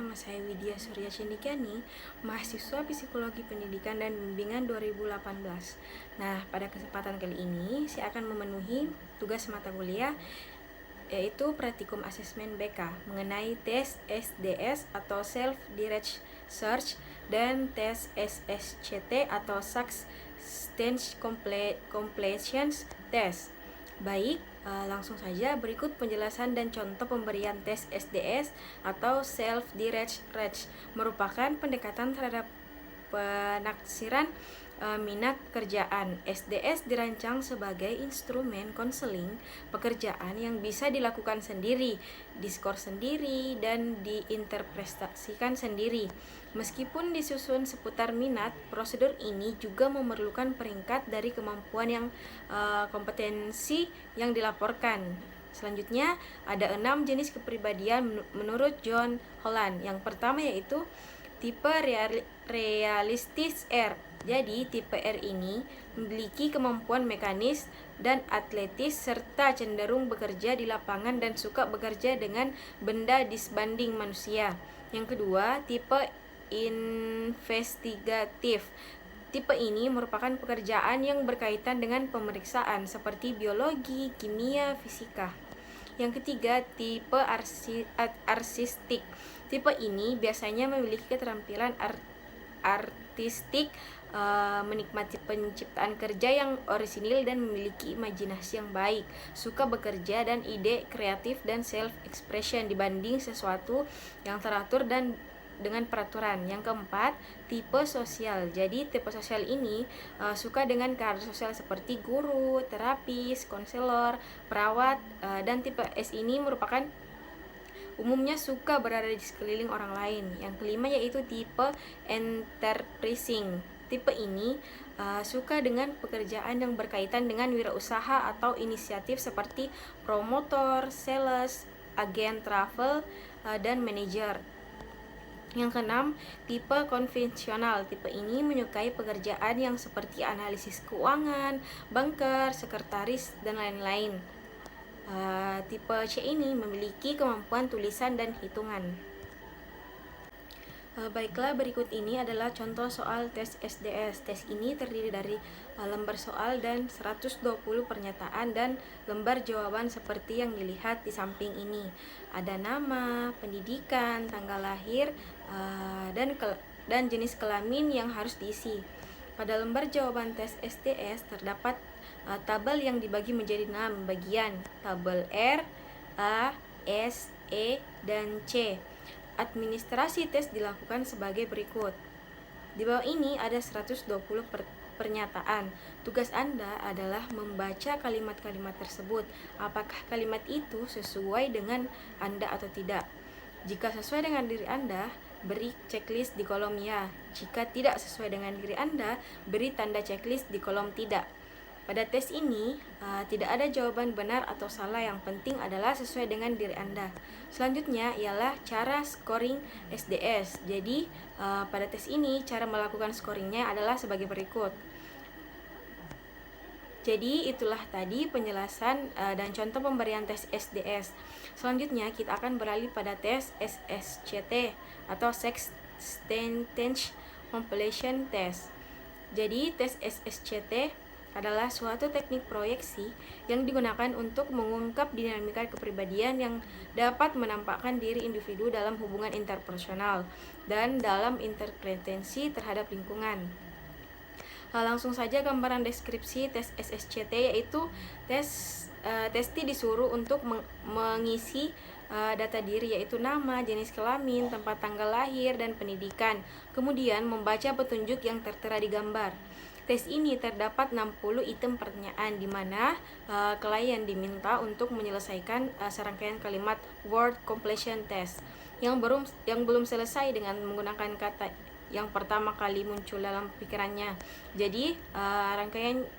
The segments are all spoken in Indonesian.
nama saya Widya Surya Cendikiani, mahasiswa Psikologi Pendidikan dan Bimbingan 2018. Nah, pada kesempatan kali ini saya akan memenuhi tugas mata kuliah yaitu Praktikum Asesmen BK mengenai tes SDS atau Self Direct Search dan tes SSCT atau Substance Completion Test. Baik, langsung saja berikut penjelasan dan contoh pemberian tes SDS atau Self Direct Search merupakan pendekatan terhadap penaksiran minat pekerjaan. SDS dirancang sebagai instrumen konseling pekerjaan yang bisa dilakukan sendiri, diskor sendiri, dan diinterpretasikan sendiri. Meskipun disusun seputar minat, prosedur ini juga memerlukan peringkat dari kemampuan yang kompetensi yang dilaporkan. Selanjutnya, ada 6 jenis kepribadian menurut John Holland. Yang pertama yaitu tipe realistis R. Jadi, tipe R ini memiliki kemampuan mekanis dan atletis serta cenderung bekerja di lapangan dan suka bekerja dengan benda disbanding manusia. Yang kedua, tipe investigatif. Tipe ini merupakan pekerjaan yang berkaitan dengan pemeriksaan seperti biologi, kimia, fisika. Yang ketiga, tipe artistik. Tipe ini biasanya memiliki keterampilan artistik, menikmati penciptaan kerja yang orisinil dan memiliki imajinasi yang baik, suka bekerja dan ide kreatif dan self-expression dibanding sesuatu yang teratur dan dengan peraturan. Yang keempat, tipe sosial. Jadi tipe sosial ini suka dengan karakter sosial seperti guru, terapis, konselor, perawat, dan tipe S ini merupakan umumnya suka berada di sekeliling orang lain. Yang kelima yaitu tipe enterprising. Tipe ini suka dengan pekerjaan yang berkaitan dengan wirausaha atau inisiatif seperti promotor, sales, agen travel, dan manajer. Yang keenam, tipe konvensional. Tipe ini menyukai pekerjaan yang seperti analisis keuangan, banker, sekretaris, dan lain-lain. Tipe C ini memiliki kemampuan tulisan dan hitungan. Baiklah, berikut ini adalah contoh soal tes SDS. Tes ini terdiri dari lembar soal dan 120 pernyataan dan lembar jawaban seperti yang dilihat di samping ini. Ada nama, pendidikan, tanggal lahir, dan jenis kelamin yang harus diisi. Pada lembar jawaban tes SDS terdapat tabel yang dibagi menjadi 6 bagian, tabel R, A, S, E, dan C. Administrasi tes dilakukan sebagai berikut. Di bawah ini ada 120 pernyataan. Tugas Anda adalah membaca kalimat-kalimat tersebut. Apakah kalimat itu sesuai dengan Anda atau tidak? Jika sesuai dengan diri Anda, beri checklist di kolom ya. Jika tidak sesuai dengan diri Anda, beri tanda checklist di kolom tidak. Pada tes ini, tidak ada jawaban benar atau salah, yang penting adalah sesuai dengan diri Anda. Selanjutnya ialah cara scoring SDS. Jadi, pada tes ini, cara melakukan scoringnya adalah sebagai berikut. Jadi, itulah tadi penjelasan dan contoh pemberian tes SDS. Selanjutnya, kita akan beralih pada tes SSCT atau Substance Completion Test. Jadi, tes SSCT adalah suatu teknik proyeksi yang digunakan untuk mengungkap dinamika kepribadian yang dapat menampakkan diri individu dalam hubungan interpersonal dan dalam interpretasi terhadap lingkungan. Langsung saja gambaran deskripsi tes SSCT, yaitu testi disuruh untuk mengisi data diri, yaitu nama, jenis kelamin, tempat tanggal lahir, dan pendidikan. Kemudian membaca petunjuk yang tertera di gambar. Tes ini terdapat 60 item pertanyaan di mana klien diminta untuk menyelesaikan serangkaian kalimat word completion test yang belum selesai dengan menggunakan kata yang pertama kali muncul dalam pikirannya. Jadi,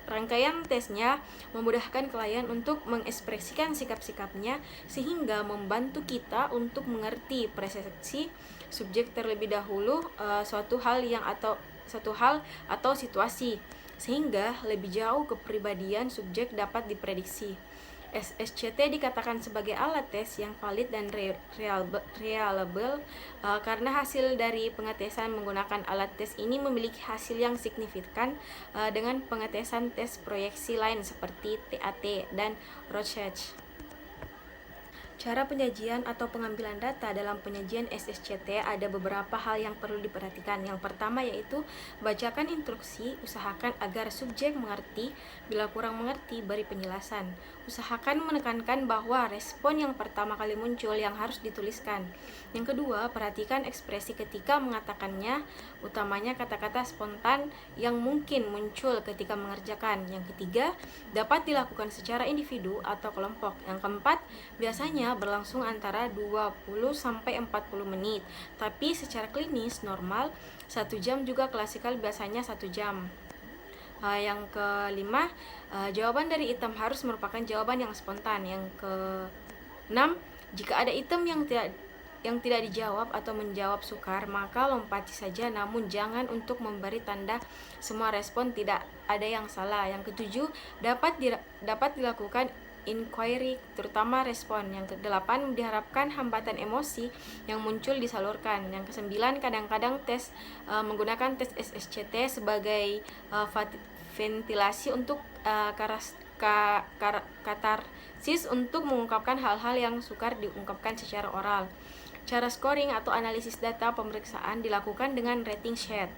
rangkaian tesnya memudahkan klien untuk mengekspresikan sikap-sikapnya sehingga membantu kita untuk mengerti persepsi subjek terlebih dahulu suatu hal atau situasi, sehingga lebih jauh kepribadian subjek dapat diprediksi. SSCT dikatakan sebagai alat tes yang valid dan reliable karena hasil dari pengetesan menggunakan alat tes ini memiliki hasil yang signifikan dengan pengetesan tes proyeksi lain seperti TAT dan Rorschach. Cara penyajian atau pengambilan data dalam penyajian SSCT ada beberapa hal yang perlu diperhatikan. Yang pertama yaitu bacakan instruksi, usahakan agar subjek mengerti, bila kurang mengerti beri penjelasan. Usahakan menekankan bahwa respon yang pertama kali muncul yang harus dituliskan. Yang kedua, perhatikan ekspresi ketika mengatakannya, utamanya kata-kata spontan yang mungkin muncul ketika mengerjakan. Yang ketiga, dapat dilakukan secara individu atau kelompok. Yang keempat, biasanya berlangsung antara 20-40 menit, tapi secara klinis normal 1 jam, juga klasikal biasanya 1 jam. Yang kelima, jawaban dari item harus merupakan jawaban yang spontan. Yang keenam, jika ada item yang tidak dijawab atau menjawab sukar, maka lompati saja, namun jangan untuk memberi tanda semua respon tidak ada yang salah. Yang ketujuh, dapat dilakukan inquiry, terutama respon. Yang kedelapan, diharapkan hambatan emosi yang muncul disalurkan. Yang kesembilan, kadang-kadang tes menggunakan tes SSCT sebagai ventilasi untuk katarsis untuk mengungkapkan hal-hal yang sukar diungkapkan secara oral. Cara scoring atau analisis data pemeriksaan dilakukan dengan rating sheet.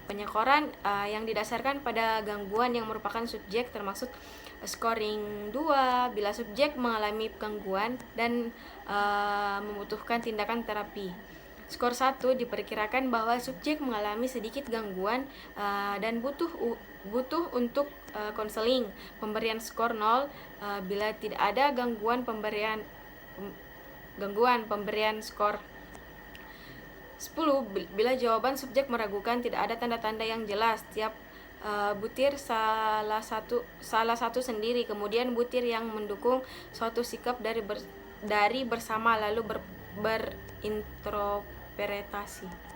Penyekoran yang didasarkan pada gangguan yang merupakan subjek, termasuk scoring 2 bila subjek mengalami gangguan dan membutuhkan tindakan terapi. Skor 1 diperkirakan bahwa subjek mengalami sedikit gangguan dan butuh untuk konseling. Pemberian skor 0 bila tidak ada gangguan, pemberian skor 10 bila jawaban subjek meragukan, tidak ada tanda-tanda yang jelas. Tiap butir salah satu sendiri, kemudian butir yang mendukung suatu sikap dari bersama lalu berinterpretasi.